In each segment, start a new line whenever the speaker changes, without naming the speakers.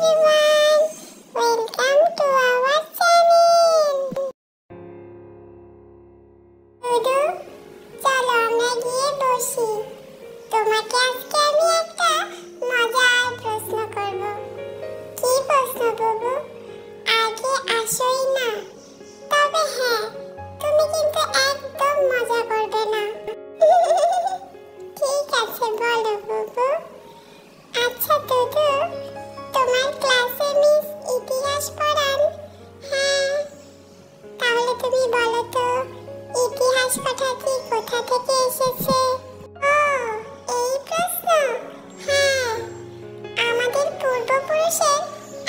everyone, welcome to our channel. দুদু, চলো আমরা গিয়ে বসি। তোমাকে আজকে আমি একটা মজার প্রশ্ন করব। কি প্রশ্ন বাবু? আগে আসোই না, তবে হ্যাঁ, তুমি কিন্তু একদম মজা করবে না। ঠিক আছে, বলো বাবু। আচ্ছা দুদু, তোমার ক্লাসে মিস ইতিহাস পড়ান? হ্যাঁ। তাহলে তুমি বলো তো, ইতিহাস কথাটি কোথা থেকে এসেছে? ও, এই প্রশ্ন। হ্যাঁ, আমাদের পূর্বপুরুষের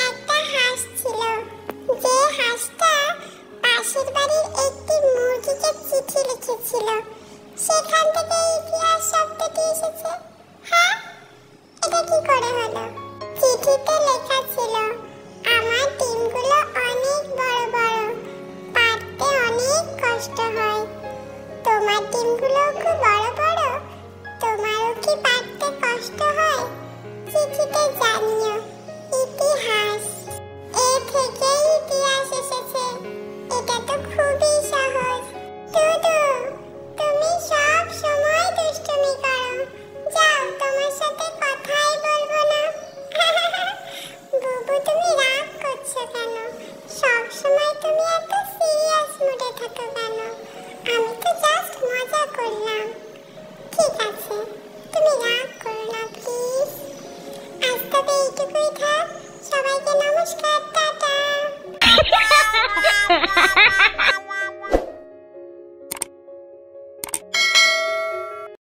একটা হাঁস ছিল, যে হাঁসটা পাশের বাড়ির একটি মুরগিকে চিঠি লিখেছিল। সেখান থেকে ইতিহাস শব্দটি এসেছে। হ্যাঁ, এটা কি করে হলো? চিঠিতে লেখা ছিল, আমার ডিমগুলো অনেক বড় বড়, পাড়তে অনেক কষ্ট হয়। তোমার ডিমগুলো খুব বড় বড়, তোমারও কি পাড়তে কষ্ট হয়? চিঠিতে জানিও। ইতিহাস, এ থেকে ইতিহাস এসেছে। এটা তো খুব